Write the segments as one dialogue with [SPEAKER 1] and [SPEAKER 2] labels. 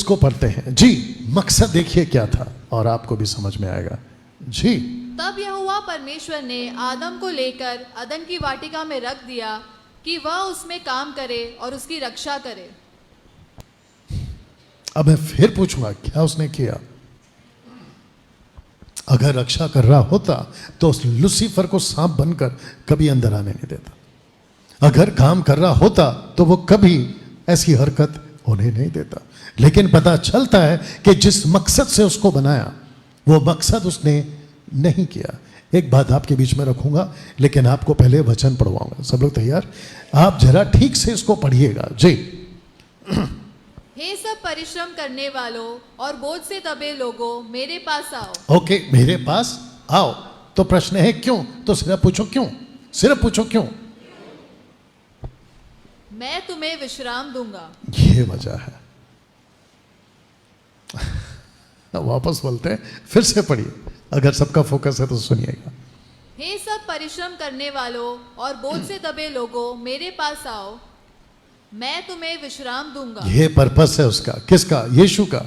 [SPEAKER 1] इसको पढ़ते हैं जी। मकसद देखिए क्या था और आपको भी समझ में आएगा जी।
[SPEAKER 2] तब यहोवा परमेश्वर ने आदम को लेकर अदन की वाटिका में रख दिया कि वह उसमें काम करे और उसकी रक्षा करे।
[SPEAKER 1] अब मैं फिर पूछूंगा क्या उसने किया? अगर रक्षा कर रहा होता तो उस लूसीफर को सांप बनकर कभी अंदर आने नहीं देता। अगर काम कर रहा होता तो वो कभी ऐसी हरकत होने नहीं देता। लेकिन पता चलता है कि जिस मकसद से उसको बनाया वो मकसद उसने नहीं किया। एक बात आपके बीच में रखूंगा, लेकिन आपको पहले वचन पढ़वाऊंगा। सब लोग तैयार? आप जरा ठीक से इसको पढ़िएगा जी।
[SPEAKER 2] हे सब परिश्रम करने वालों और बोझ से दबे लोगों, मेरे पास आओ।
[SPEAKER 1] ओके, मेरे पास आओ। तो प्रश्न है क्यों? तो सिर्फ पूछो क्यों, सिर्फ पूछो क्यों।
[SPEAKER 2] मैं तुम्हें विश्राम दूंगा।
[SPEAKER 1] ये वजह है। वापस बोलते हैं, फिर से पढ़िए। अगर सबका फोकस है तो सुनिएगा।
[SPEAKER 2] हे सब परिश्रम करने वालों और बोझ से दबे लोगों, मेरे पास आओ, मैं तुम्हें विश्राम दूंगा।
[SPEAKER 1] ये पर्पस है उसका। किसका? यीशु का।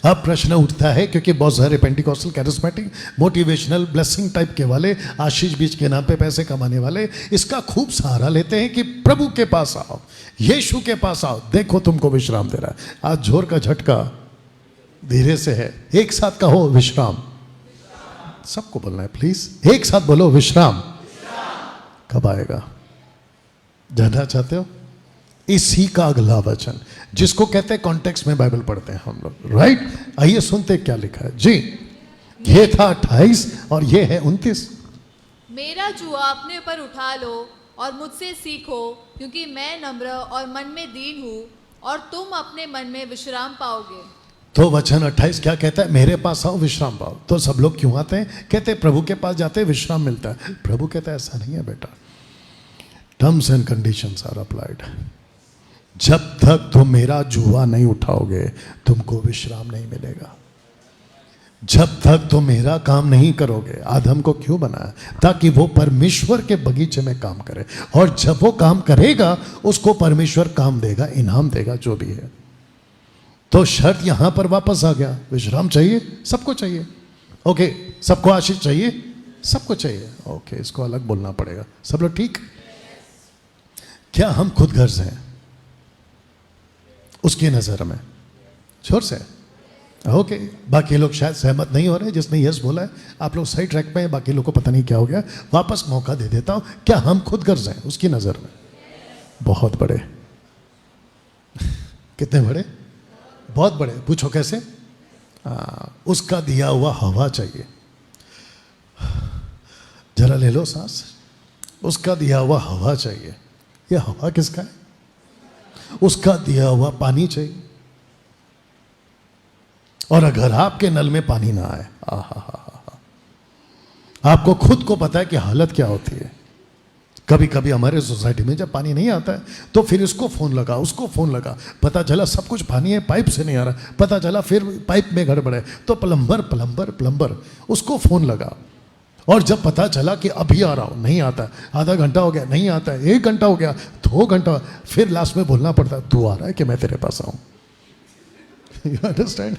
[SPEAKER 1] अब प्रश्न उठता है क्योंकि बहुत सारे Pentecostal, charismatic, motivational, blessing type के वाले, आशीष बीज के नाम पे पैसे कमाने वाले इसका खूब सहारा लेते हैं कि प्रभु के पास आओ, यीशु के पास आओ, देखो तुमको विश्राम दे रहा है। आज जोर का झटका धीरे से है, एक साथ कहो विश्राम। सबको बोलना है प्लीज, एक साथ बोलो विश्राम। कब आएगा? जानना चाहते हो? इसी का अगला वचन जिसको कहते हैं कॉन्टेक्स्ट में बाइबल पढ़ते हैं हम लोग, राइट? आइए सुनते क्या लिखा है जी। ये था 28 और ये है 29।
[SPEAKER 2] मेरा जुआ अपने ऊपर उठा लो और मुझसे सीखो, क्योंकि मैं नम्र और मन में दीन हूँ, और तुम अपने मन में विश्राम पाओगे।
[SPEAKER 1] तो वचन 28 क्या कहता है? मेरे पास आओ विश्राम पाओ। तो सब लोग क्यों आते हैं? कहते हैं प्रभु के पास जाते हैं विश्राम मिलता है। प्रभु कहता है ऐसा नहीं है बेटा, terms and conditions are applied. जब तक तुम मेरा जुआ नहीं उठाओगे तुमको विश्राम नहीं मिलेगा। जब तक तुम मेरा काम नहीं करोगे। आदम को क्यों बनाया? ताकि वो परमेश्वर के बगीचे में काम करे, और जब वो काम करेगा उसको परमेश्वर काम देगा, इनाम देगा, जो भी है। तो शर्त यहां पर वापस आ गया, विश्राम चाहिए, सबको चाहिए। ओके, सबको आशीष चाहिए, सबको चाहिए। ओके, इसको अलग बोलना पड़ेगा। सब लोग ठीक? क्या हम खुद गर्ज हैं उसकी नजर में? जोर से ओके। बाकी लोग शायद सहमत नहीं हो रहे। जिसने यस बोला है, आप लोग सही ट्रैक पे हैं, बाकी लोग को पता नहीं क्या हो गया। वापस मौका दे देता हूं। क्या हम खुद गर्ज हैं उसकी नजर में? बहुत बड़े। कितने बड़े? बहुत बड़े। पूछो कैसे? उसका दिया हुआ हवा चाहिए। जरा ले लो सांस। उसका दिया हुआ हवा चाहिए। ये हवा किसका है? उसका दिया हुआ पानी चाहिए। और अगर आपके नल में पानी ना आए, आपको खुद को पता है कि हालत क्या होती है। कभी कभी हमारे सोसाइटी में जब पानी नहीं आता है तो फिर इसको फोन लगा, उसको फोन लगा, पता चला सब कुछ पानी है, पाइप से नहीं आ रहा, पता चला फिर पाइप में गड़बड़ है, तो प्लम्बर उसको फोन लगा। और जब पता चला कि अभी आ रहा हूं, नहीं आता, आधा घंटा हो गया, नहीं आता है, 1 घंटा हो गया, 2 घंटा, फिर लास्ट में बोलना पड़ता है, तू आ रहा है कि मैं तेरे पास आऊं। You understand?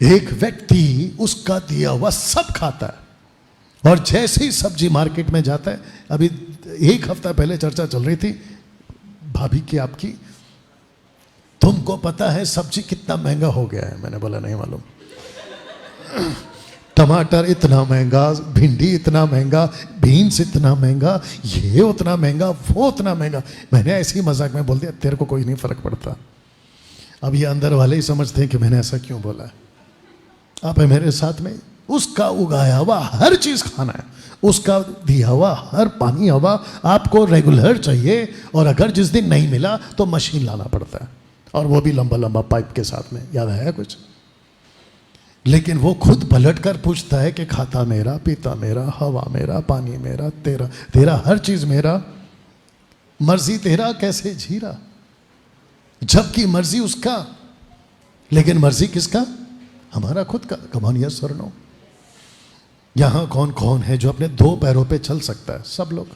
[SPEAKER 1] एक व्यक्ति उसका दिया हुआ सब खाता है, और जैसे ही सब्जी मार्केट में जाता है, अभी 1 हफ्ता पहले चर्चा चल रही थी भाभी की, आपकी, तुमको पता है सब्जी कितना महंगा हो गया है? मैंने बोला नहीं मालूम। टमाटर इतना महंगा, भिंडी इतना महंगा, बीन्स इतना महंगा, ये उतना महंगा, वो उतना महंगा। मैंने ऐसे ही मजाक में बोल दिया, तेरे को कोई नहीं फर्क पड़ता। अब ये अंदर वाले ही समझते हैं कि मैंने ऐसा क्यों बोला है। आप है मेरे साथ में? उसका उगाया हुआ हर चीज खाना है, उसका दिया हुआ हर पानी हवा आपको रेगुलर चाहिए। और अगर जिस दिन नहीं मिला तो मशीन लाना पड़ता है, और वो भी लंबा लंबा पाइप के साथ में। याद है कुछ? लेकिन वो खुद पलट कर पूछता है कि खाता मेरा, पीता मेरा, हवा मेरा, पानी मेरा, तेरा, तेरा हर चीज मेरा, मर्जी तेरा, कैसे जी रहा? जबकि मर्जी उसका, लेकिन मर्जी किसका? हमारा खुद का। कमान यस और नो? यहां कौन कौन है जो अपने 2 पैरों पे चल सकता है? सब लोग।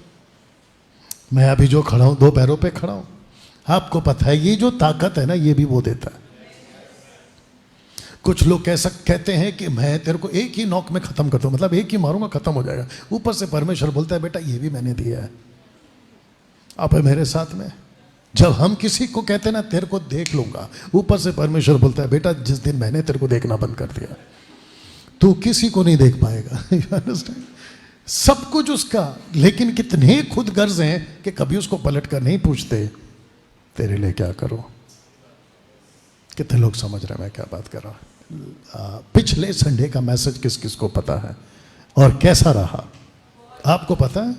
[SPEAKER 1] मैं अभी जो खड़ा हूं 2 पैरों पे खड़ा हूं। आपको पता है ये जो ताकत है ना, ये भी वो देता है। कुछ लोग कहते हैं कि मैं तेरे को एक ही नॉक में खत्म कर दूं, मतलब एक ही मारूंगा खत्म हो जाएगा। ऊपर से परमेश्वर बोलता है बेटा ये भी मैंने दिया है, आप है मेरे साथ में। जब हम किसी को कहते हैं ना तेरे को देख लूंगा, ऊपर से परमेश्वर बोलता है बेटा जिस दिन मैंने तेरे को देखना बंद कर दिया तू किसी को नहीं देख पाएगा। You understand? सब कुछ उसका, लेकिन कितने खुद गर्ज हैं कि कभी उसको पलट कर नहीं पूछते तेरे लिए क्या करूं। कितने लोग समझ रहे हैं मैं क्या बात कर रहा हूं। पिछले संडे का मैसेज किस किस को पता है और कैसा रहा? आपको पता है?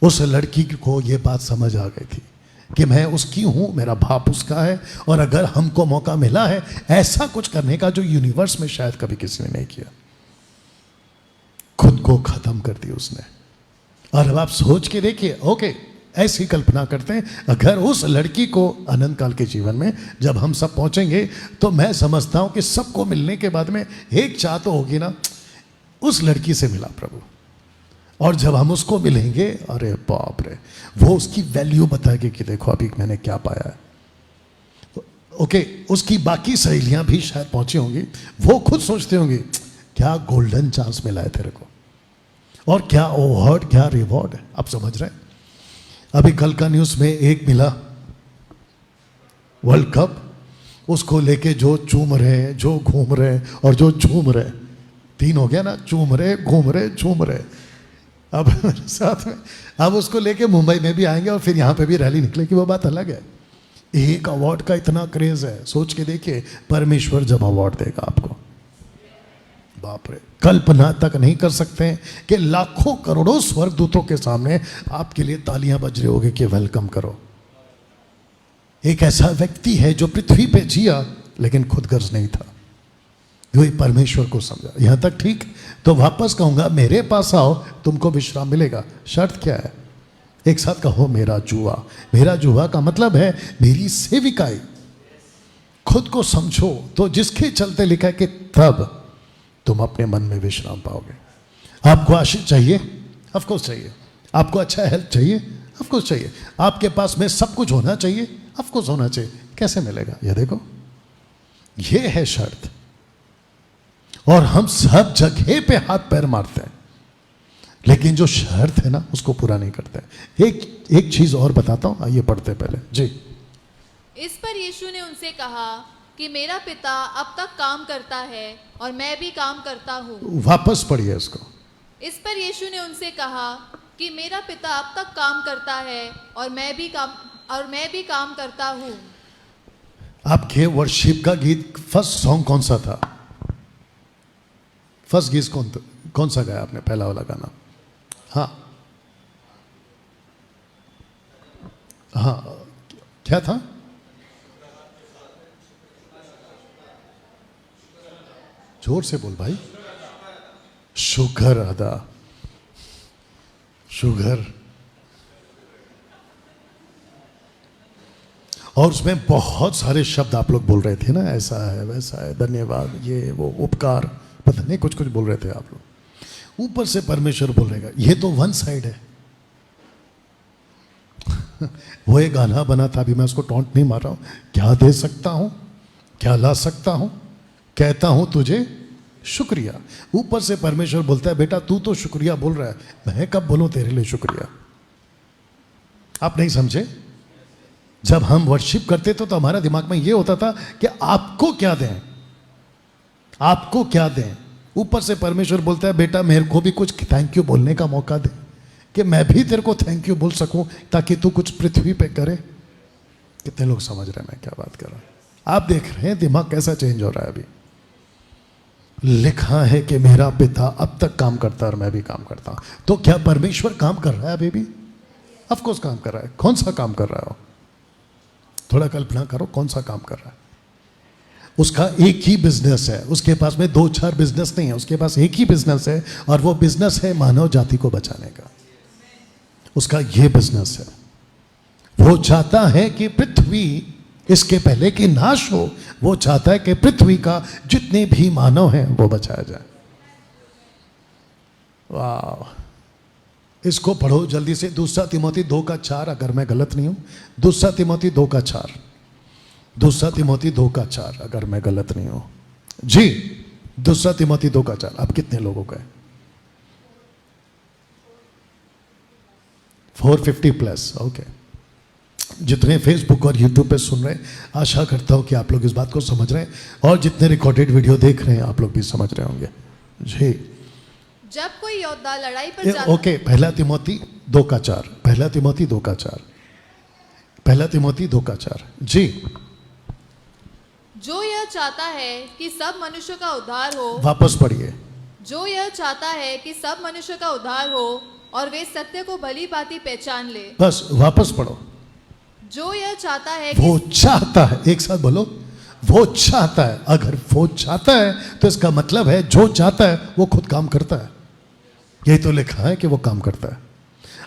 [SPEAKER 1] उस लड़की को ये बात समझ आ गई थी कि मैं उसकी हूं, मेरा बाप उसका है, और अगर हमको मौका मिला है ऐसा कुछ करने का जो यूनिवर्स में शायद कभी किसी ने नहीं किया, खुद को खत्म कर दी उसने। और अब आप सोच के देखिए, ओके ऐसी कल्पना करते हैं अगर उस लड़की को अनंत काल के जीवन में जब हम सब पहुंचेंगे तो मैं समझता हूं कि सबको मिलने के बाद में एक चाह तो होगी ना, उस लड़की से मिला प्रभु, और जब हम उसको मिलेंगे अरे बाप रे, वो उसकी वैल्यू बताएगी कि देखो अभी मैंने क्या पाया है। ओके, उसकी बाकी सहेलियां भी शायद पहुंची होंगी, वो खुद सोचते होंगे क्या गोल्डन चांस मिला है तेरे को, और क्या अवार्ड क्या रिवॉर्ड है। आप समझ रहे हैं? अभी कल का न्यूज में एक मिला वर्ल्ड कप, उसको लेके जो चूम रहे, जो घूम रहे और जो झूम रहे, तीन हो गया ना, चूम रहे घूम रहे झूम रहे। अब मेरे साथ में अब उसको लेके मुंबई में भी आएंगे और फिर यहाँ पे भी रैली निकलेगी, वो बात अलग है। एक अवार्ड का इतना क्रेज है, सोच के देखिए परमेश्वर जब अवार्ड देगा आपको, बाप रे, कल्पना तक नहीं कर सकते हैं कि लाखों करोड़ों स्वर्गदूतों के सामने आपके लिए तालियां बज रही होगी कि वेलकम करो। एक ऐसा व्यक्ति है जो पृथ्वी पे जिया लेकिन खुदगर्ज नहीं था, वही परमेश्वर को समझा। यहां तक ठीक, तो वापस कहूंगा मेरे पास आओ तुमको विश्राम मिलेगा। शर्त क्या है? एक साथ कहो मेरा जुआ। मेरा जुआ का मतलब है मेरी सेविकाई। खुद को समझो तो जिसके चलते लिखा है कि तब तुम अपने मन में विश्राम पाओगे। आपको आशीष चाहिए? ऑफ कोर्स चाहिए। आपको अच्छा हेल्थ चाहिए? ऑफ कोर्स चाहिए। आपके पास में सब कुछ होना चाहिए? ऑफ कोर्स होना चाहिए। कैसे मिलेगा? ये देखो, ये है शर्त। और हम सब जगह पे हाथ पैर मारते हैं, लेकिन जो शर्त है ना उसको पूरा नहीं करते। एक चीज और बताता हूं, आइए पढ़ते पहले जी।
[SPEAKER 2] इस पर यीशु ने उनसे कहा कि मेरा पिता अब तक काम करता है और मैं भी काम करता हूँ।
[SPEAKER 1] वापस पढ़िए इसको।
[SPEAKER 2] इस पर यीशु ने उनसे कहा कि मेरा पिता अब तक काम करता है और मैं भी काम करता हूँ।
[SPEAKER 1] आपके वर्शिप का गीत फर्स्ट सॉन्ग कौन सा था? फर्स्ट गीत कौन सा गाया आपने? पहला वाला गाना? हाँ, क्या था? जोर से बोल भाई। शुगर अदा, शुगर। और उसमें बहुत सारे शब्द आप लोग बोल रहे थे ना, ऐसा है वैसा है, धन्यवाद, ये वो, उपकार, पता नहीं कुछ कुछ बोल रहे थे आप लोग। ऊपर से परमेश्वर बोल रहेगा, ये तो वन साइड है। वो एक गाना बना था, अभी मैं उसको टॉन्ट नहीं मार रहा हूं। क्या दे सकता हूं, क्या ला सकता हूं, कहता हूं तुझे शुक्रिया। ऊपर से परमेश्वर बोलता है बेटा तू तो शुक्रिया बोल रहा है, मैं कब बोलूं तेरे लिए शुक्रिया? आप नहीं समझे? जब हम वर्शिप करते थे तो हमारा दिमाग में यह होता था कि आपको क्या दें, आपको क्या दें। ऊपर से परमेश्वर बोलता है बेटा मेरे को भी कुछ थैंक यू बोलने का मौका दे, कि मैं भी तेरे को थैंक यू बोल सकूं ताकि तू कुछ पृथ्वी पे करे। कितने लोग समझ रहे हैं मैं क्या बात कर रहा हूं? आप देख रहे हैं दिमाग कैसा चेंज हो रहा है। अभी लिखा है कि मेरा पिता अब तक काम करता है और मैं भी काम करता हूं। तो क्या परमेश्वर काम कर रहा है अभी भी? ऑफ कोर्स काम कर रहा है। कौन सा काम कर रहा है? थोड़ा कल्पना करो, कौन सा काम कर रहा है? उसका एक ही बिजनेस है, उसके पास में 2-4 बिजनेस नहीं है, उसके पास एक ही बिजनेस है, और वो बिजनेस है मानव जाति को बचाने का। उसका ये बिजनेस है। वो चाहता है कि पृथ्वी इसके पहले कि नाश हो, वो चाहता है कि पृथ्वी का जितने भी मानव हैं वो बचाया जाए। वाह, इसको पढ़ो जल्दी से। 2 तिमोथी 2:4, अगर मैं गलत नहीं हूं। 2 तिमोथी 2:4, 2 तिमोथी 2:4, अगर मैं गलत नहीं हूं। जी, दूसरा तिमोथी 2:4। अब कितने लोगों का है? 450 प्लस। ओके, जितने फेसबुक और यूट्यूब पे सुन रहे हैं, आशा करता हूं कि आप लोग इस बात को समझ रहे हैं, और जितने रिकॉर्डेड वीडियो देख रहे हैं आप लोग भी समझ रहे होंगे। जी,
[SPEAKER 2] जब कोई योद्धा लड़ाई पर जाता
[SPEAKER 1] ओके, पहला तिमोथी 2:4, पहला तिमोथी 2:4, पहला तिमोथी 2:4। जी,
[SPEAKER 2] जो यह चाहता है कि सब मनुष्य का उद्धार हो,
[SPEAKER 1] वापस पढ़िए।
[SPEAKER 2] जो यह चाहता है कि सब मनुष्य का उद्धार हो और वे सत्य को भली भांति पहचान ले।
[SPEAKER 1] बस वापस पढ़ो।
[SPEAKER 2] जो यह चाहता है
[SPEAKER 1] वो
[SPEAKER 2] कि
[SPEAKER 1] चाहता है, एक साथ बोलो, वो चाहता है। अगर वो चाहता है तो इसका मतलब है जो चाहता है वो खुद काम करता है। यही तो लिखा है कि वो काम करता है।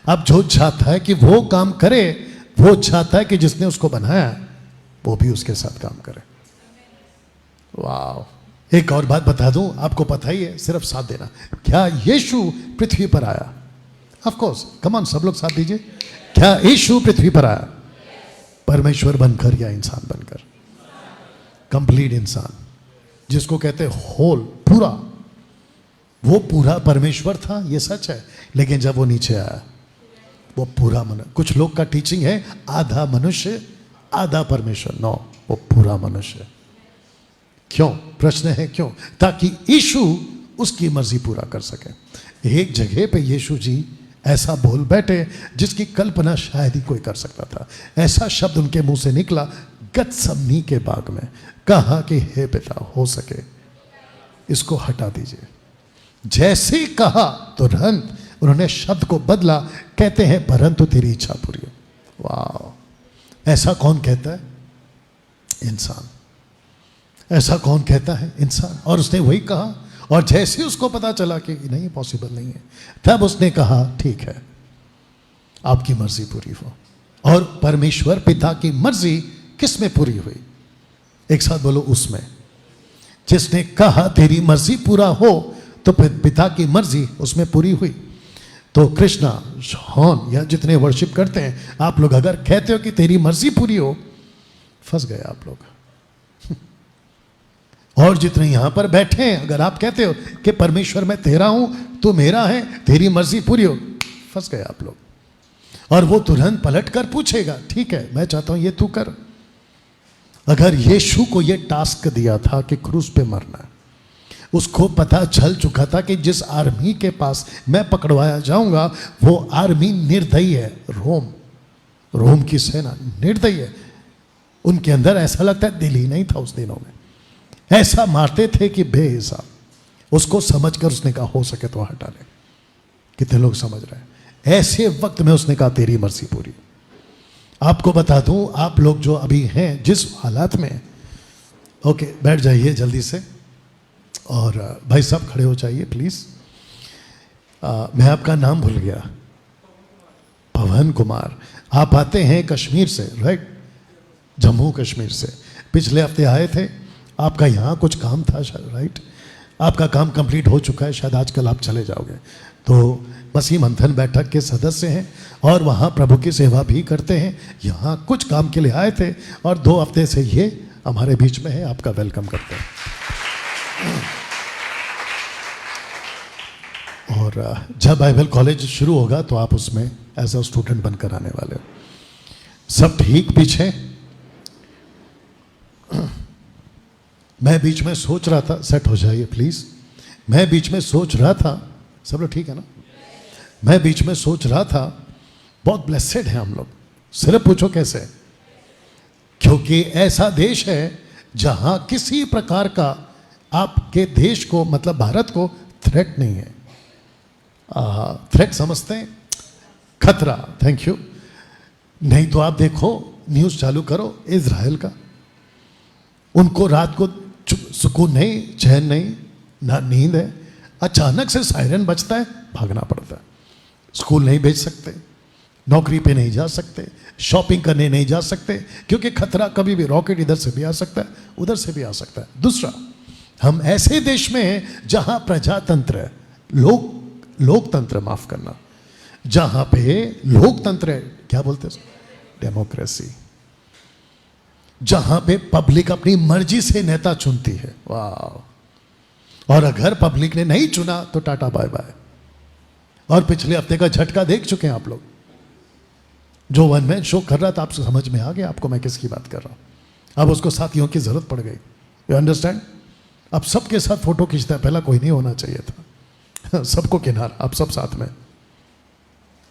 [SPEAKER 1] अब जो चाहता है कि वो काम करे, वो चाहता है कि जिसने उसको बनाया वो भी उसके साथ काम करे। वाह। एक और बात बता दूं, आपको पता ही है, सिर्फ साथ देना। क्या यीशु पृथ्वी पर आया? ऑफ कोर्स, कम ऑन, सब लोग साथ दीजिए। क्या यीशु पृथ्वी पर आया? परमेश्वर बनकर या इंसान बनकर? कंप्लीट इंसान, जिसको कहते हैं होल, पूरा। वो पूरा परमेश्वर था, ये सच है, लेकिन जब वो नीचे आया वो पूरा मनुष्य। कुछ लोग का टीचिंग है आधा मनुष्य आधा परमेश्वर। नो, वो पूरा मनुष्य। क्यों? प्रश्न है क्यों? ताकि यीशु उसकी मर्जी पूरा कर सके। एक जगह पे यीशु जी ऐसा बोल बैठे जिसकी कल्पना शायद ही कोई कर सकता था। ऐसा शब्द उनके मुंह से निकला गतसमनी के बाग में, कहा कि हे पिता, हो सके इसको हटा दीजिए। जैसे ही कहा तुरंत उन्होंने शब्द को बदला, कहते हैं परंतु तेरी इच्छा पूरी हो। वाह। ऐसा कौन कहता है? इंसान। ऐसा कौन कहता है? इंसान। और उसने वही कहा, और जैसे ही उसको पता चला कि नहीं, पॉसिबल नहीं है, तब उसने कहा ठीक है, आपकी मर्जी पूरी हो। और परमेश्वर पिता की मर्जी किस में पूरी हुई? एक साथ बोलो, उसमें। जिसने कहा तेरी मर्जी पूरा हो, तो पिता की मर्जी उसमें पूरी हुई। तो कृष्णा, जॉन या जितने वर्शिप करते हैं, आप लोग अगर कहते हो कि तेरी मर्जी पूरी हो, फंस गए आप लोग। और जितने यहां पर बैठे हैं, अगर आप कहते हो कि परमेश्वर मैं तेरा हूं, तू मेरा है, तेरी मर्जी पूरी हो, फंस गए आप लोग। और वो तुरंत पलट कर पूछेगा, ठीक है, मैं चाहता हूं ये तू कर। अगर यीशु को ये टास्क दिया था कि क्रूस पे मरना, उसको पता चल चुका था कि जिस आर्मी के पास मैं पकड़वाया जाऊंगा वो आर्मी निर्दयी है। रोम की सेना निर्दयी है। उनके अंदर ऐसा लगता है दिल ही नहीं था उस दिनों में, ऐसा मारते थे कि बेहिसाब। उसको समझकर उसने कहा हो सके तो हटा ले। कितने लोग समझ रहे हैं? ऐसे वक्त में उसने कहा तेरी मर्जी पूरी। आपको बता दूं, आप लोग जो अभी हैं जिस हालात में, ओके बैठ जाइए जल्दी से, और भाई साहब खड़े हो जाइए प्लीज। मैं आपका नाम भूल गया। पवन कुमार। आप आते हैं कश्मीर से, राइट? जम्मू कश्मीर से। पिछले हफ्ते आए थे, आपका यहाँ कुछ काम था शायद, राइट? आपका काम कंप्लीट हो चुका है, शायद आजकल आप चले जाओगे। तो मसीह मंथन बैठक के सदस्य हैं और वहाँ प्रभु की सेवा भी करते हैं। यहाँ कुछ काम के लिए आए थे और 2 हफ्ते से ये हमारे बीच में है। आपका वेलकम करते हैं। और जब बाइबल कॉलेज शुरू होगा तो आप उसमें एज अ स्टूडेंट बनकर आने वाले हो। सब ठीक पीछे? मैं बीच में सोच रहा था, सेट हो जाइए प्लीज। मैं बीच में सोच रहा था, सब लोग ठीक है ना? मैं बीच में सोच रहा था, बहुत ब्लेसेड है हम लोग। सिर्फ पूछो कैसे? क्योंकि ऐसा देश है जहां किसी प्रकार का आपके देश को, मतलब भारत को, थ्रेट नहीं है। थ्रेट समझते हैं? खतरा। Thank you. नहीं तो आप देखो, न्यूज़ चालू करो इजराइल का, उनको रात को सुकून नहीं, चैन नहीं, ना नींद है। अचानक से सायरन बजता है, भागना पड़ता है। स्कूल नहीं भेज सकते, नौकरी पे नहीं जा सकते, शॉपिंग करने नहीं जा सकते, क्योंकि खतरा कभी भी, रॉकेट इधर से भी आ सकता है, उधर से भी आ सकता है। दूसरा, हम ऐसे देश में हैं जहां प्रजातंत्र है, लोकतंत्र, माफ करना, जहां पे लोकतंत्र है, क्या बोलते हैं? डेमोक्रेसी। जहां पे पब्लिक अपनी मर्जी से नेता चुनती है। वाह। और अगर पब्लिक ने नहीं चुना तो टाटा बाय बाय। और पिछले हफ्ते का झटका देख चुके हैं आप लोग। जो वन मैन शो कर रहा था, आपसे समझ में आ गया आपको मैं किसकी बात कर रहा हूं। अब उसको साथियों की जरूरत पड़ गई। You understand? अब सबके साथ फोटो खींचता है, पहला कोई नहीं होना चाहिए था। सबको किनारा, आप सब साथ में।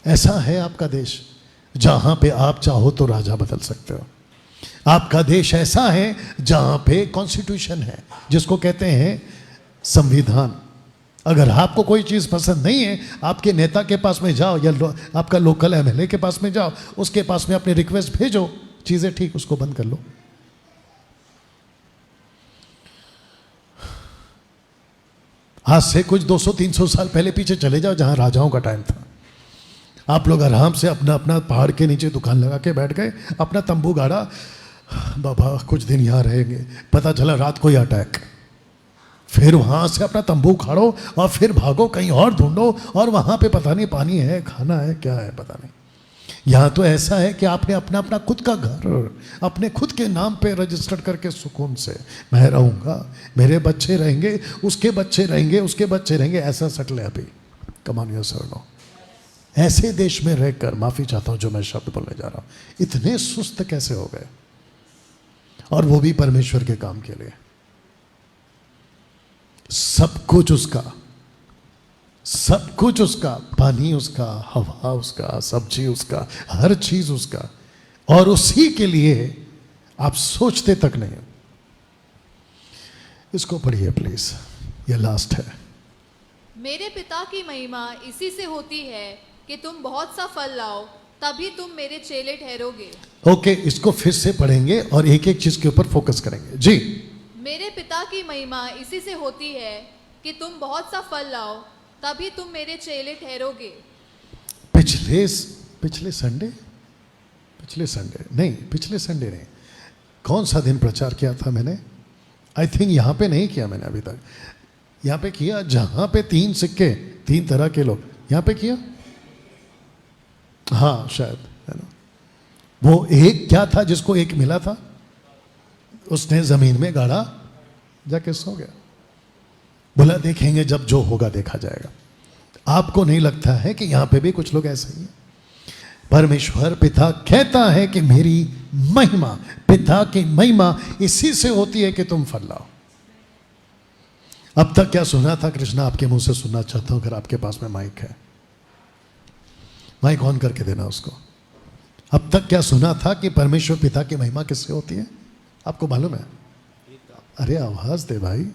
[SPEAKER 1] ऐसा है आपका देश, जहां पे आप चाहो तो राजा बदल सकते हो। आपका देश ऐसा है जहां पे कॉन्स्टिट्यूशन है, जिसको कहते हैं संविधान। अगर आपको कोई चीज पसंद नहीं है, आपके नेता के पास में जाओ या आपका लोकल एमएलए के पास में जाओ, उसके पास में अपनी रिक्वेस्ट भेजो, चीजें ठीक, उसको बंद कर लो। आज से कुछ 200-300 साल पहले पीछे चले जाओ, जहां राजाओं का टाइम था। आप लोग आराम से अपना अपना पहाड़ के नीचे दुकान लगा के बैठ गए, अपना तंबू गाड़ा, बाबा कुछ दिन यहां रहेंगे। पता चला रात को ही अटैक। फिर वहां से अपना तंबू उखाड़ो और फिर भागो, कहीं और ढूंढो, और वहां पे पता नहीं पानी है, खाना है, क्या है पता नहीं। यहां तो ऐसा है कि आपने अपना अपना खुद का घर अपने खुद के नाम पे रजिस्टर्ड करके सुकून से मैं रहूंगा, मेरे बच्चे रहेंगे, उसके बच्चे रहेंगे, उसके बच्चे रहेंगे, ऐसा सेटल है अभी। Come on your sir no. ऐसे देश में रहकर, माफी चाहता हूं जो मैं शब्द बोलने जा रहा हूं, इतने सुस्त कैसे हो गए? और वो भी परमेश्वर के काम के लिए। सब कुछ उसका, सब कुछ उसका, पानी उसका, हवा उसका, सब्जी उसका, हर चीज उसका, और उसी के लिए आप सोचते तक नहीं। इसको पढ़िए प्लीज, ये लास्ट है।
[SPEAKER 2] मेरे पिता की महिमा इसी से होती है कि तुम बहुत सा फल लाओ, तभी तुम मेरे चेले ठहरोगे।
[SPEAKER 1] ओके, इसको फिर से पढ़ेंगे और एक एक चीज के ऊपर फोकस करेंगे जी।
[SPEAKER 2] मेरे पिता की महिमा इसी से होती है कि तुम बहुत सा फल लाओ, तभी तुम मेरे चेले ठहरोगे।
[SPEAKER 1] पिछले संडे नहीं, कौन सा दिन प्रचार किया था मैंने? आई थिंक यहां पे नहीं किया मैंने अभी तक। यहां पे किया जहां पे 3 सिक्के, 3 तरह के लोग, यहां पे किया, हाँ शायद, है ना। वो एक क्या था जिसको एक मिला था, उसने जमीन में गाड़ा, जाके सो गया। बोला देखेंगे जब जो होगा देखा जाएगा। आपको नहीं लगता है कि यहां पे भी कुछ लोग ऐसे ही हैं? परमेश्वर पिता कहता है कि मेरी महिमा, पिता की महिमा इसी से होती है कि तुम फल लाओ। अब तक क्या सुना था कृष्णा? आपके मुंह से सुनना चाहता हूं, अगर आपके पास में माइक है, माइक ऑन करके देना उसको। अब तक क्या सुना था कि परमेश्वर पिता की महिमा किससे होती है? आपको मालूम है? अरे आवाज दे भाई।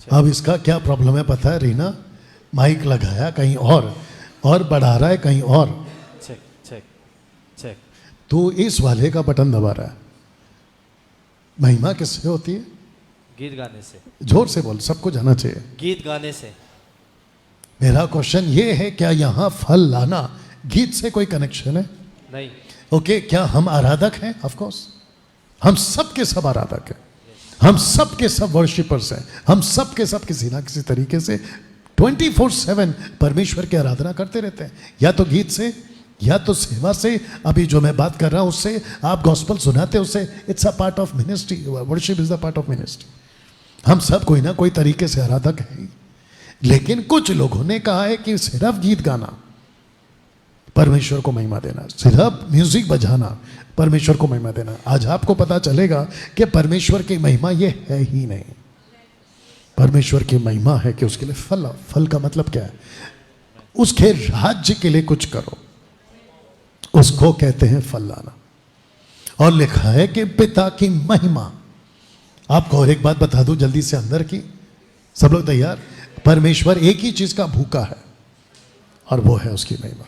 [SPEAKER 1] अब इसका क्या प्रॉब्लम है पता है रीना? माइक लगाया कहीं और बढ़ा रहा है कहीं और। तो इस वाले का बटन दबा रहा है। महिमा किससे होती है?
[SPEAKER 3] गीत गाने से।
[SPEAKER 1] जोर से बोल, सबको जाना चाहिए।
[SPEAKER 3] गीत गाने से।
[SPEAKER 1] मेरा क्वेश्चन ये है, क्या यहां फल लाना गीत से कोई कनेक्शन है?
[SPEAKER 3] नहीं।
[SPEAKER 1] ओके, क्या हम आराधक हैं? ऑफ कोर्स, हम सब के सब आराधक हैं, हम सब के सब वर्शिपर्स हैं, हम सब के सब किसी ना किसी तरीके से 24/7 परमेश्वर की आराधना करते रहते हैं, या तो गीत से, या तो सेवा से। अभी जो मैं बात कर रहा हूं उससे, आप गॉस्पेल सुनाते हो उससे। It's a part of ministry, worship is the part of ministry. हम सब कोई ना कोई तरीके से आराधक हैं। लेकिन कुछ लोगों ने कहा है कि सिर्फ गीत गाना परमेश्वर को महिमा देना, सिर्फ म्यूजिक बजाना परमेश्वर को महिमा देना। आज आपको पता चलेगा कि परमेश्वर की महिमा ये है ही नहीं। परमेश्वर की महिमा है कि उसके लिए फल, फल का मतलब क्या है? उसके राज्य के लिए कुछ करो, उसको कहते हैं फल लाना। और लिखा है कि पिता की महिमा। आपको और एक बात बता दूं जल्दी से अंदर की, सब लोग तैयार? परमेश्वर एक ही चीज का भूखा है और वो है उसकी महिमा।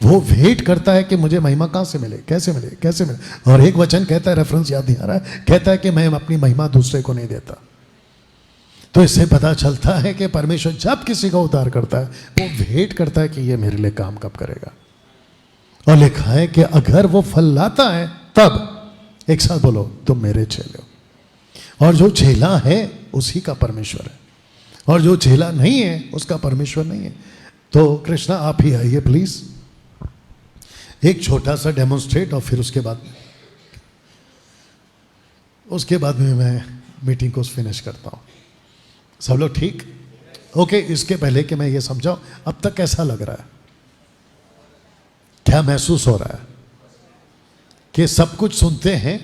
[SPEAKER 1] वो वेट करता है कि मुझे महिमा कहां से मिले, कैसे मिले, कैसे मिले। और एक वचन कहता है, रेफरेंस याद नहीं आ रहा है, कहता है कि मैं अपनी महिमा दूसरे को नहीं देता। तो इससे पता चलता है कि परमेश्वर जब किसी का उद्धार करता है वो वेट करता है कि ये मेरे लिए काम कब करेगा। और लिखा है कि अगर वो फल लाता है तब, एक साथ बोलो, तुम मेरे चेले हो। और जो चेला है उसी का परमेश्वर है। और जो चेला नहीं है उसका परमेश्वर नहीं है। तो कृष्णा आप ही आइए प्लीज, एक छोटा सा डेमोन्स्ट्रेट, और फिर उसके बाद में मैं मीटिंग को फिनिश करता हूं। सब लोग ठीक? ओके, इसके पहले कि मैं ये समझाऊं, अब तक कैसा लग रहा है? क्या महसूस हो रहा है कि सब कुछ सुनते हैं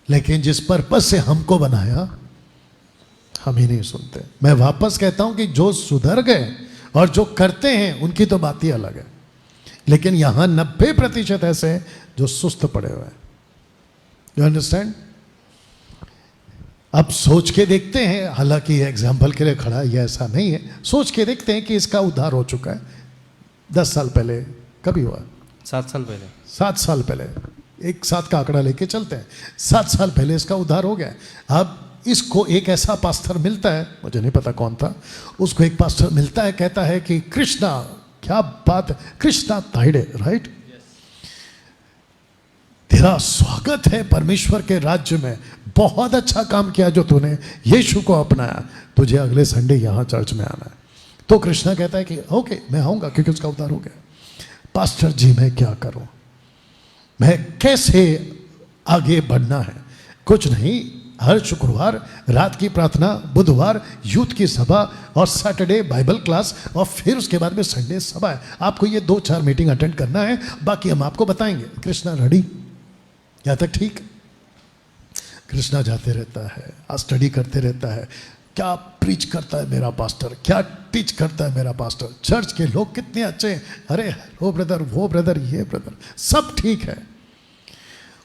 [SPEAKER 1] लेकिन जिस पर्पस से हमको बनाया हम ही नहीं सुनते। मैं वापस कहता हूं कि जो सुधर गए और जो करते हैं उनकी तो बात ही अलग है, लेकिन यहां 90% ऐसे हैं जो सुस्त पड़े हुए हैं। You understand? अब सोच के देखते हैं, हालांकि ये एग्जाम्पल के लिए खड़ा है, ये ऐसा नहीं है, सोच के देखते हैं कि इसका उद्धार हो चुका है 10 साल पहले, कभी हुआ?
[SPEAKER 3] 7 साल पहले।
[SPEAKER 1] 7 साल पहले, एक साथ का आंकड़ा लेके चलते हैं, 7 साल पहले इसका उद्धार हो गया। अब इसको एक ऐसा पास्टर मिलता है, मुझे नहीं पता कौन था, उसको एक पास्टर मिलता है, कहता है कि कृष्णा, क्या बात है, कृष्णा ताइडे, राइट, तेरा स्वागत है परमेश्वर के राज्य में, बहुत अच्छा काम किया जो तूने यीशु को अपनाया, तुझे अगले संडे यहां चर्च में आना है। तो कृष्णा कहता है कि ओके मैं आऊंगा क्योंकि उसका उद्धार हो गया। पास्टर जी मैं क्या करूं, मैं कैसे आगे बढ़ना है? कुछ नहीं, हर शुक्रवार रात की प्रार्थना, बुधवार यूथ की सभा और सैटरडे बाइबल क्लास, और फिर उसके बाद में संडे सभा है। आपको ये 2-4 मीटिंग अटेंड करना है, बाकी हम आपको बताएंगे। कृष्णा रेडी? यहाँ तक ठीक? कृष्णा जाते रहता है, स्टडी करते रहता है, क्या प्रीच करता है मेरा पास्टर, क्या टीच करता है मेरा पास्टर, चर्च के लोग कितने अच्छे हैं, अरे वो ब्रदर, वो ब्रदर, ये ब्रदर, सब ठीक है।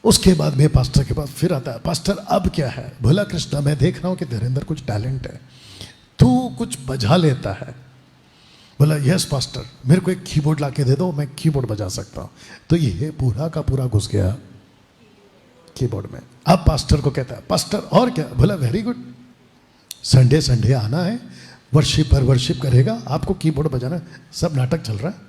[SPEAKER 1] उसके बाद में पास्टर के पास फिर आता है, पास्टर अब क्या है? बोला कृष्णा मैं देख रहा हूं कि तेरे अंदर कुछ टैलेंट है, तू कुछ बजा लेता है। बोला यस पास्टर, मेरे को एक कीबोर्ड ला के दे दो, मैं कीबोर्ड बजा सकता हूं। तो ये पूरा का पूरा घुस गया कीबोर्ड में। अब पास्टर को कहता है पास्टर और क्या? बोला वेरी गुड, संडे संडे आना है, वर्शिप पर वर्शिप करेगा, आपको कीबोर्ड बजाना है, सब नाटक चल रहा है।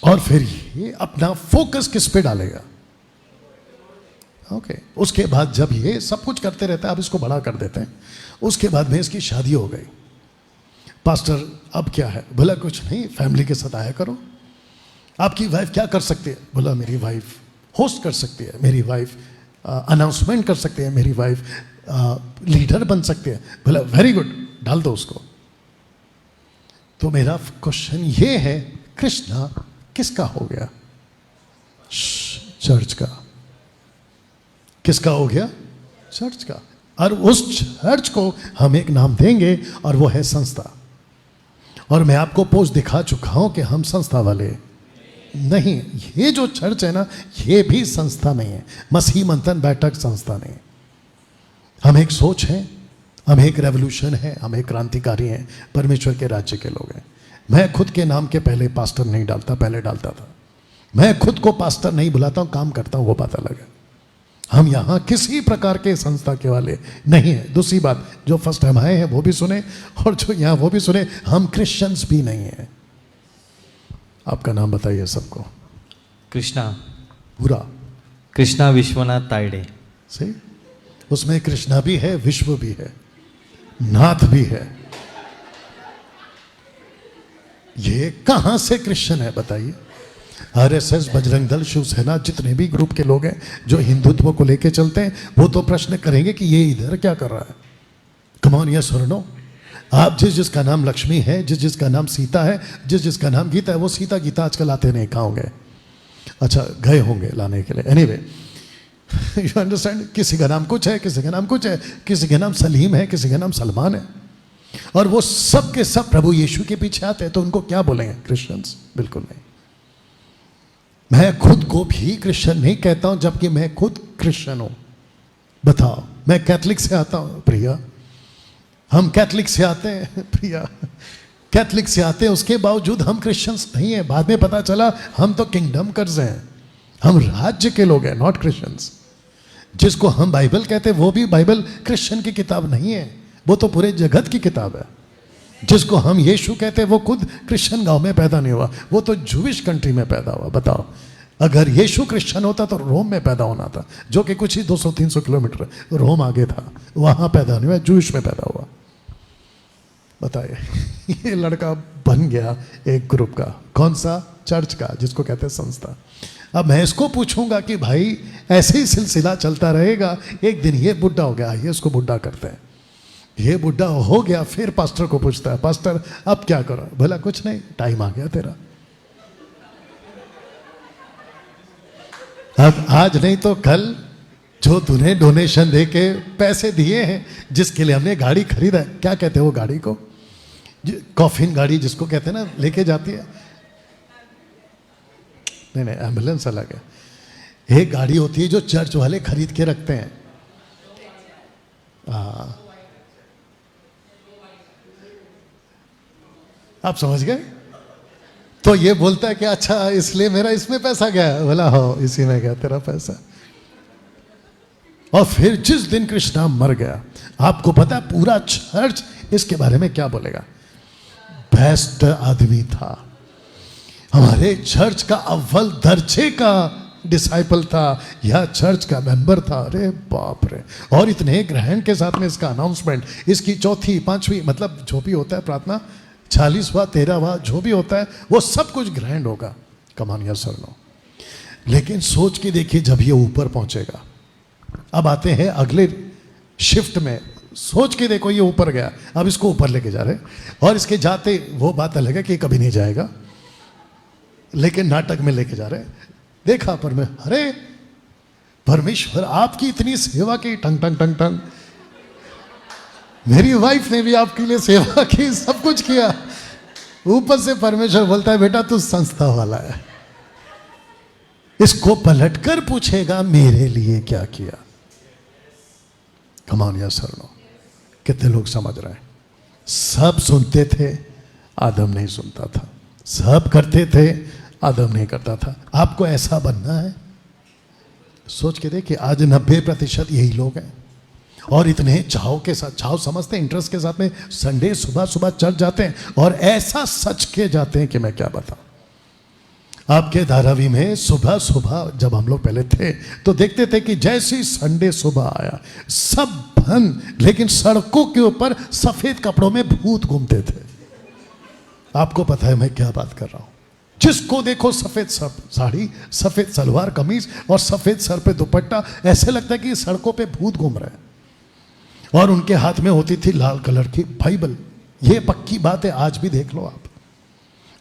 [SPEAKER 1] और फिर ये अपना फोकस किस पे डालेगा? ओके, उसके बाद जब ये सब कुछ करते रहता है, अब इसको बड़ा कर देते हैं। उसके बाद में इसकी शादी हो गई। पास्टर अब क्या है? बोला कुछ नहीं, फैमिली के साथ आया करो। आपकी वाइफ क्या कर सकती है? बोला मेरी वाइफ होस्ट कर सकती है, मेरी वाइफ अनाउंसमेंट कर सकती है, मेरी वाइफ लीडर बन सकती है। बोला वेरी गुड, डाल दो उसको। तो मेरा क्वेश्चन ये है, कृष्णा किसका हो गया? चर्च का। किसका हो गया? चर्च का। और उस चर्च को हम एक नाम देंगे और वो है संस्था। और मैं आपको पोस्ट दिखा चुका हूं कि हम संस्था वाले नहीं, ये जो चर्च है ना, ये भी संस्था नहीं है, मसीह मंथन बैठक संस्था नहीं। हम एक सोच है, हम एक रेवोल्यूशन है, हम एक क्रांतिकारी हैं, परमेश्वर के राज्य के लोग हैं। मैं खुद के नाम के पहले पास्टर नहीं डालता, पहले डालता था। मैं खुद को पास्टर नहीं बुलाता हूं, काम करता हूं, वो बात अलग है। हम यहां किसी प्रकार के संस्था के वाले नहीं है। दूसरी बात, जो फर्स्ट टाइम आए हैं वो भी सुने और जो यहां वो भी सुने, हम क्रिश्चियंस भी नहीं है। आपका नाम बताइए सबको।
[SPEAKER 3] कृष्णा,
[SPEAKER 1] पूरा
[SPEAKER 3] कृष्णा विश्वनाथ ताइडे।
[SPEAKER 1] सही, उसमें कृष्णा भी है, विश्व भी है, नाथ भी है। ये कहां से क्रिश्चियन है बताइए? आरएसएस, बजरंग दल, शिवसेना, जितने भी ग्रुप के लोग हैं जो हिंदुत्व को लेके चलते हैं, वो तो प्रश्न करेंगे कि ये इधर क्या कर रहा है। कम ऑन यस और नो। आप जिस जिसका नाम लक्ष्मी है, जिस जिसका नाम सीता है, जिस जिसका नाम गीता है, वो सीता गीता आजकल आते नहीं, कहाँ होंगे? अच्छा गए होंगे लाने के लिए। एनीवे, यू अंडरस्टैंड, किसी का नाम कुछ है, किसी का नाम कुछ है, किसी का नाम सलीम है, किसी का नाम सलमान है, और वो सब के सब प्रभु यीशु के पीछे आते हैं। तो उनको क्या बोलेंगे? क्रिश्चियंस? बिल्कुल नहीं। मैं खुद को भी क्रिश्चियन नहीं कहता हूं, जबकि मैं खुद क्रिश्चियन हूं। बताओ, मैं कैथलिक से आता हूं प्रिया, हम कैथलिक से आते हैं प्रिया, कैथलिक से आते हैं, उसके बावजूद हम क्रिश्चियंस नहीं है। बाद में पता चला हम तो किंगडम कर्ज हैं, हम राज्य के लोग हैं, नॉट क्रिश्चियंस। जिसको हम बाइबल कहते हैं वो भी बाइबल क्रिश्चियन की किताब नहीं है, वो तो पूरे जगत की किताब है। जिसको हम यीशु कहते हैं वो खुद क्रिश्चियन गांव में पैदा नहीं हुआ, वो तो जूविश कंट्री में पैदा हुआ। बताओ, अगर यीशु क्रिश्चियन होता तो रोम में पैदा होना था, जो कि कुछ ही 200-300 किलोमीटर रोम आगे था, वहां पैदा नहीं हुआ, जूश में पैदा हुआ। बताइए, ये लड़का बन गया एक ग्रुप का, कौन सा? चर्च का, जिसको कहते हैं संस्था। अब मैं इसको पूछूंगा कि भाई ऐसे ही सिलसिला चलता रहेगा, एक दिन ये बुढ़ा हो गया, ये इसको बुढ़ा करते हैं, ये बुढ़ा हो गया, फिर पास्टर को पूछता है, पास्टर अब क्या करो? बोला कुछ नहीं, टाइम आ गया तेरा, अब आज नहीं तो कल जो तूने डोनेशन दे के पैसे दिए हैं, जिसके लिए हमने गाड़ी खरीदा है, क्या कहते हैं वो गाड़ी को? कॉफिन गाड़ी जिसको कहते हैं ना, लेके जाती है, नहीं एम्बुलेंस अलग है। एक गाड़ी होती है जो चर्च वाले खरीद के रखते हैं। आप समझ गए? तो ये बोलता है कि अच्छा इसलिए मेरा इसमें पैसा गया, बोला हो इसी में गया तेरा पैसा। और फिर जिस दिन कृष्णा मर गया, आपको पता है पूरा चर्च इसके बारे में क्या बोलेगा? बेस्ट आदमी था, हमारे चर्च का अव्वल दर्जे का डिसाइपल था, या चर्च का मेंबर था। अरे बाप रे! और इतने ग्रहण के साथ में इसका अनाउंसमेंट, इसकी चौथी पांचवी, मतलब जो भी होता है प्रार्थना, 40वां 13वां जो भी होता है, वो सब कुछ ग्रैंड होगा। कमान यस और नो। लेकिन सोच के देखिए, जब ये ऊपर पहुंचेगा, अब आते हैं अगले शिफ्ट में, सोच के देखो ये ऊपर गया, अब इसको ऊपर लेके जा रहे, और इसके जाते वो बात अलग है कि कभी नहीं जाएगा, लेकिन नाटक में लेके जा रहे। देखा पर मैं, अरे परमेश्वर आपकी इतनी सेवा की, टंग टंग टंग टंग, मेरी वाइफ ने भी आपके लिए सेवा की, सब कुछ किया। ऊपर से परमेश्वर बोलता है, बेटा तू संस्था वाला है, इसको पलटकर पूछेगा मेरे लिए क्या किया। कमान या सरनो, कितने लोग समझ रहे हैं? सब सुनते थे, आदम नहीं सुनता था, सब करते थे, आदम नहीं करता था। आपको ऐसा बनना है? सोच के देखिए, आज 90% यही लोग हैं, और इतने चाव के साथ, चाव समझते हैं, इंटरेस्ट के साथ में संडे सुबह सुबह चर्च जाते हैं, और ऐसा सच के जाते हैं कि मैं क्या बताऊं। आपके धारावी में सुबह सुबह जब हम लोग पहले थे तो देखते थे कि जैसे ही संडे सुबह आया सब बंद, लेकिन सड़कों के ऊपर सफेद कपड़ों में भूत घूमते थे। आपको पता है मैं क्या बात कर रहा हूं? जिसको देखो सफेद साड़ी, सफेद सलवार कमीज और सफेद सर पे दुपट्टा, ऐसे लगता है कि सड़कों पे भूत घूम रहे हैं। और उनके हाथ में होती थी लाल कलर की बाइबल। ये पक्की बात है, आज भी देख लो आप।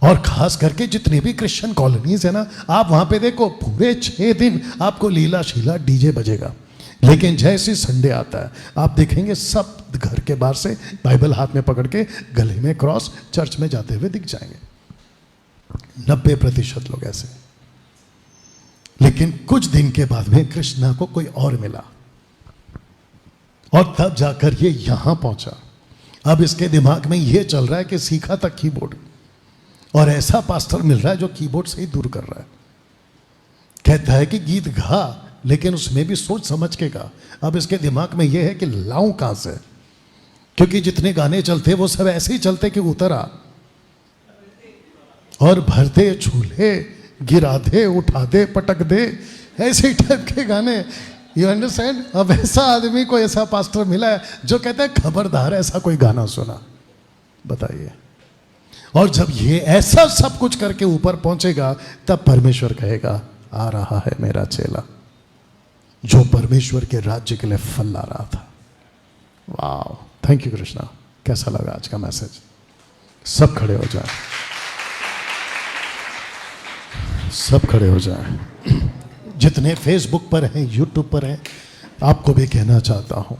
[SPEAKER 1] और खास करके जितनी भी क्रिश्चियन कॉलोनीज है ना, आप वहां पे देखो पूरे 6 दिन आपको लीला शीला डीजे बजेगा, लेकिन जैसे संडे आता है आप देखेंगे सब घर के बाहर से बाइबल हाथ में पकड़ के, गले में क्रॉस, चर्च में जाते हुए दिख जाएंगे। 90% लोग ऐसे। लेकिन कुछ दिन के बाद में कृष्णा को कोई और मिला, और तब जाकर ये यहां पहुंचा। अब इसके दिमाग में ये चल रहा है कि सीखा था कीबोर्ड, और ऐसा पास्टर मिल रहा है जो कीबोर्ड से ही दूर कर रहा है। कहता है कि गीत गा, लेकिन उसमें भी सोच समझ के गा। अब इसके दिमाग में ये है कि लाऊं कहां से, क्योंकि जितने गाने चलते वो सब ऐसे ही चलते कि उतर आ, और भर दे झूले, गिरा दे, उठा दे, पटक दे, ऐसे ही टाइप के गाने। You understand? अब ऐसा आदमी को ऐसा पास्टर मिला है जो कहता है खबरदार ऐसा कोई गाना सुना। बताइए। और जब ये ऐसा सब कुछ करके ऊपर पहुंचेगा, तब परमेश्वर कहेगा, आ रहा है मेरा चेला, जो परमेश्वर के राज्य के लिए फल ला रहा था। वाह, थैंक यू कृष्णा। कैसा लगा आज का मैसेज? सब खड़े हो जाए, सब खड़े हो जाए। जितने फेसबुक पर हैं, यूट्यूब पर हैं, आपको भी कहना चाहता हूं,